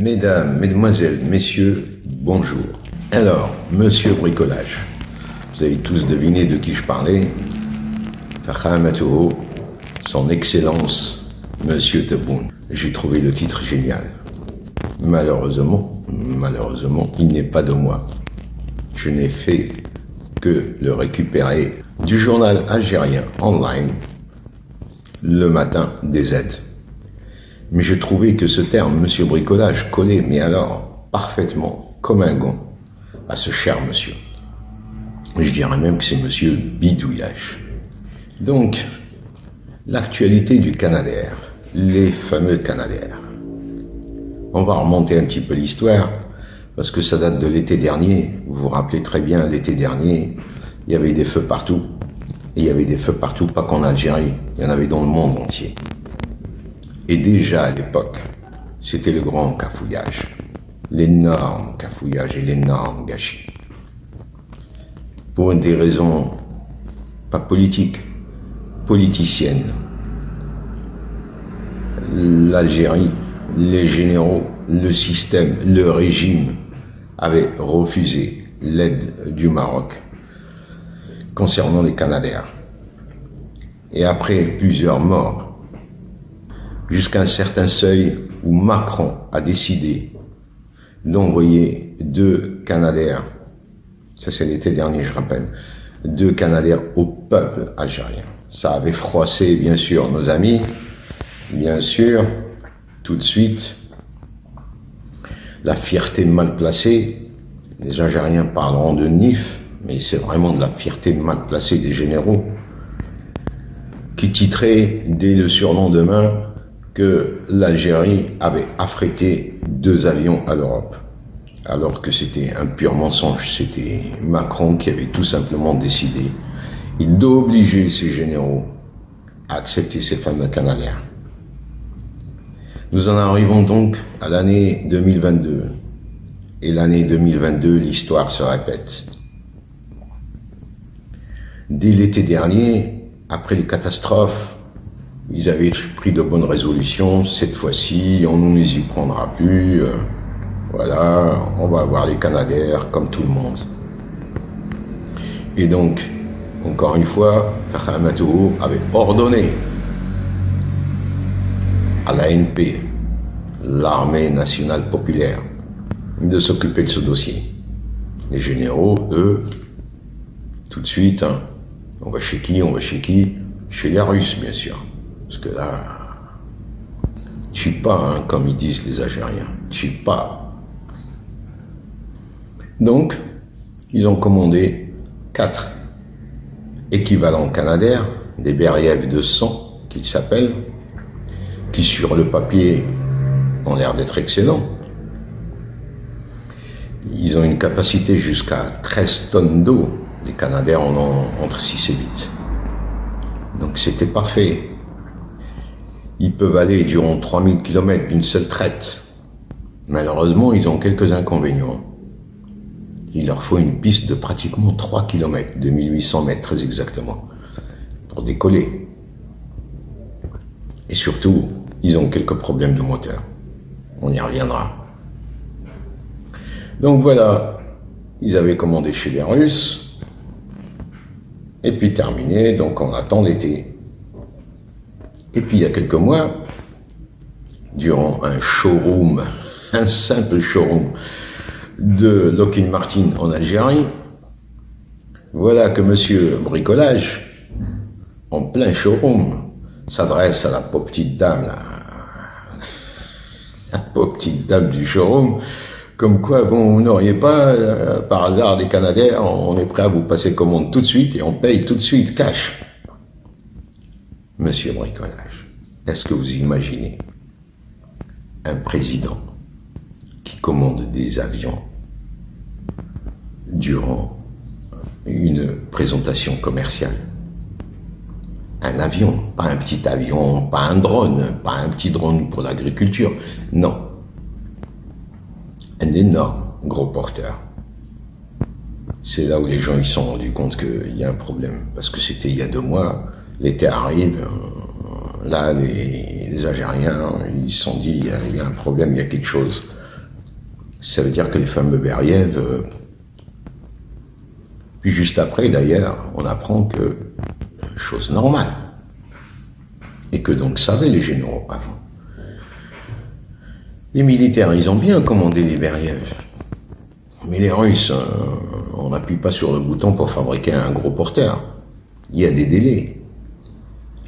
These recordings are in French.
Mesdames, Mesdemoiselles, Messieurs, bonjour. Alors, Monsieur Bricolage, vous avez tous deviné de qui je parlais. Fakhamatuhu, son Excellence, Monsieur Tebboune. J'ai trouvé le titre génial. Malheureusement, il n'est pas de moi. Je n'ai fait que le récupérer du journal algérien online, Le Matin des Aides. Mais je trouvais que ce terme, Monsieur Bricolage, collait, mais alors, parfaitement, comme un gant, à ce cher monsieur. Je dirais même que c'est Monsieur Bidouillage. Donc, l'actualité du Canadair, les fameux Canadair. On va remonter un petit peu l'histoire, parce que ça date de l'été dernier. Vous vous rappelez très bien, l'été dernier, il y avait des feux partout. Et il y avait des feux partout, pas qu'en Algérie, il y en avait dans le monde entier. Et déjà à l'époque, c'était le grand cafouillage, l'énorme cafouillage et l'énorme gâchis. Pour des raisons pas politiques, politiciennes. L'Algérie, les généraux, le système, le régime avaient refusé l'aide du Maroc concernant les Canadair. Et après plusieurs morts, jusqu'à un certain seuil où Macron a décidé d'envoyer 2 Canadair, ça c'est l'été dernier je rappelle, 2 Canadair au peuple algérien. Ça avait froissé bien sûr nos amis, bien sûr, tout de suite, la fierté mal placée, les Algériens parleront de NIF, mais c'est vraiment de la fierté mal placée des généraux, qui titraient dès le surlendemain que l'Algérie avait affrété 2 avions à l'Europe. Alors que c'était un pur mensonge, c'était Macron qui avait tout simplement décidé d'obliger ses généraux à accepter ces fameux Canadair. Nous en arrivons donc à l'année 2022. Et l'année 2022, l'histoire se répète. Dès l'été dernier, après les catastrophes, ils avaient pris de bonnes résolutions. Cette fois-ci, on ne nous y prendra plus. Voilà, on va avoir les Canadair comme tout le monde. Et donc, encore une fois, Fakhamatuhu avait ordonné à l'ANP, l'armée nationale populaire, de s'occuper de ce dossier. Les généraux, eux, tout de suite, hein, on va chez qui? On va chez qui? Chez les Russes, bien sûr. Parce que là, tue pas, hein, comme ils disent les Algériens, tue pas. Donc, ils ont commandé 4 équivalents Canadair, des Beriev de 100, qu'ils s'appellent, qui sur le papier ont l'air d'être excellents. Ils ont une capacité jusqu'à 13 tonnes d'eau. Les Canadair en ont entre 6 et 8. Donc c'était parfait. Ils peuvent aller durant 3000 km d'une seule traite. Malheureusement, ils ont quelques inconvénients. Il leur faut une piste de pratiquement 3 km, 2800 mètres très exactement, pour décoller. Et surtout, ils ont quelques problèmes de moteur. On y reviendra. Donc voilà, ils avaient commandé chez les Russes. Et puis terminé, donc on attend l'été. Et puis il y a quelques mois, durant un showroom, un simple showroom de Lockheed Martin en Algérie, voilà que Monsieur Bricolage, en plein showroom, s'adresse à la pauvre petite dame, la pauvre petite dame du showroom, comme quoi vous n'auriez pas, par hasard, des Canadair, on est prêt à vous passer commande tout de suite et on paye tout de suite, cash. Monsieur Bricolage, est-ce que vous imaginez un président qui commande des avions durant une présentation commerciale? Un avion, pas un petit avion, pas un drone, pas un petit drone pour l'agriculture, non. Un énorme gros porteur. C'est là où les gens ils se sont rendus compte qu'il y a un problème. Parce que c'était il y a 2 mois, l'été arrive, là les Algériens ils se sont dit il y a un problème, il y a quelque chose. Ça veut dire que les fameux Beriev... Puis juste après, d'ailleurs, on apprend que... chose normale. Et que donc savaient les généraux avant. Les militaires, ils ont bien commandé les Beriev. Mais les Russes, on n'appuie pas sur le bouton pour fabriquer un gros porteur. Il y a des délais.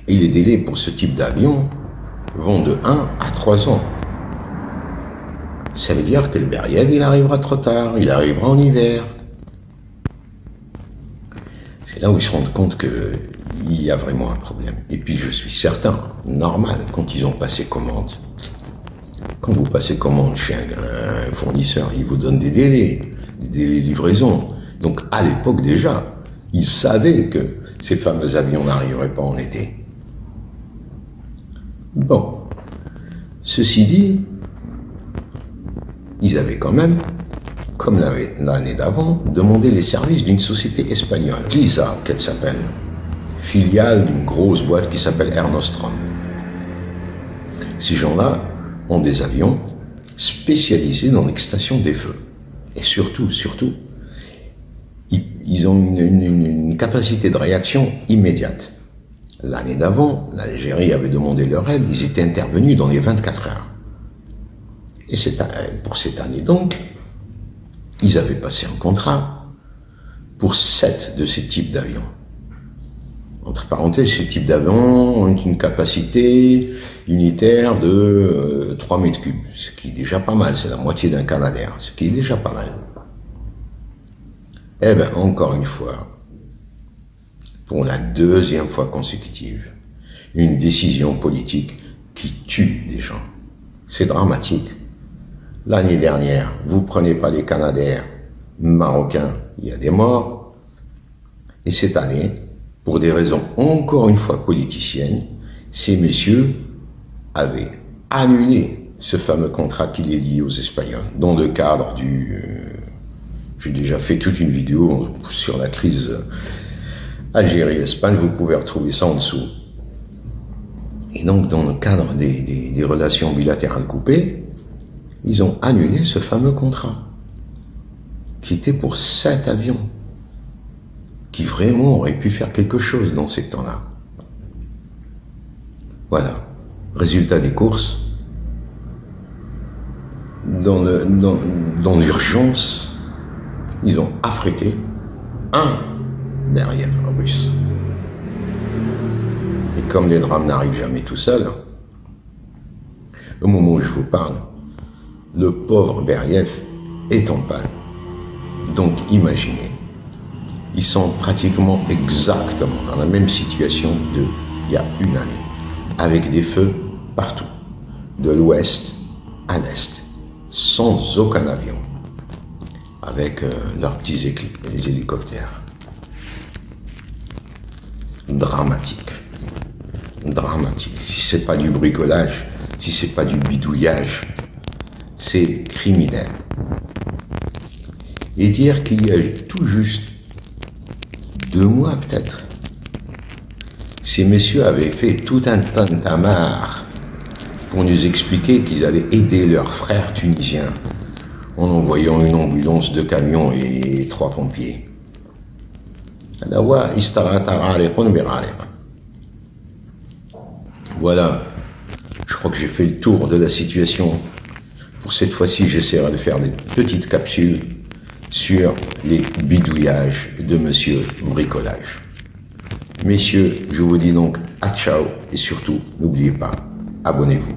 Et les délais pour ce type d'avion vont de 1 à 3 ans. Ça veut dire que le Beriev, il arrivera trop tard, il arrivera en hiver. C'est là où ils se rendent compte qu'il y a vraiment un problème. Et puis je suis certain, normal, quand ils ont passé commande, quand vous passez commande chez un fournisseur, il vous donne des délais de livraison. Donc à l'époque déjà, ils savaient que ces fameux avions n'arriveraient pas en été. Bon, ceci dit, ils avaient quand même, comme l'année d'avant, demandé les services d'une société espagnole, Lisa, qu'elle s'appelle, filiale d'une grosse boîte qui s'appelle Air Nostrum. Ces gens-là ont des avions spécialisés dans l'extinction des feux. Et surtout, ils ont une capacité de réaction immédiate. L'année d'avant, l'Algérie avait demandé leur aide, ils étaient intervenus dans les 24 heures. Et pour cette année donc, ils avaient passé un contrat pour 7 de ces types d'avions. Entre parenthèses, ces types d'avions ont une capacité unitaire de 3 mètres cubes, ce qui est déjà pas mal, c'est la moitié d'un Canadair, ce qui est déjà pas mal. Eh bien, encore une fois, pour la 2e fois consécutive, une décision politique qui tue des gens. C'est dramatique. L'année dernière, vous prenez pas les Canadair marocains, il y a des morts. Et cette année, pour des raisons encore une fois politiciennes, ces messieurs avaient annulé ce fameux contrat qui les liait aux Espagnols, dans le cadre du... j'ai déjà fait toute une vidéo sur la crise Algérie-Espagne, vous pouvez retrouver ça en dessous. Et donc, dans le cadre des relations bilatérales coupées, ils ont annulé ce fameux contrat, qui était pour 7 avions, qui vraiment auraient pu faire quelque chose dans ces temps-là. Voilà. Résultat des courses, dans l'urgence, ils ont affrété un Beriev russe. Et comme les drames n'arrivent jamais tout seuls, au moment où je vous parle, le pauvre Beriev est en panne. Donc imaginez, ils sont pratiquement exactement dans la même situation d'il y a une année, avec des feux partout, de l'ouest à l'est, sans aucun avion, avec leurs petits hélicoptères. Dramatique. Dramatique. Si c'est pas du bricolage, si c'est pas du bidouillage, c'est criminel. Et dire qu'il y a tout juste 2 mois peut-être, ces messieurs avaient fait tout un tintamarre pour nous expliquer qu'ils allaient aider leurs frères tunisiens en envoyant une ambulance, 2 camions et 3 pompiers. Voilà, je crois que j'ai fait le tour de la situation. Pour cette fois-ci, j'essaierai de faire des petites capsules sur les bidouillages de Monsieur Bricolage. Messieurs, je vous dis donc à ciao et surtout, n'oubliez pas, abonnez-vous.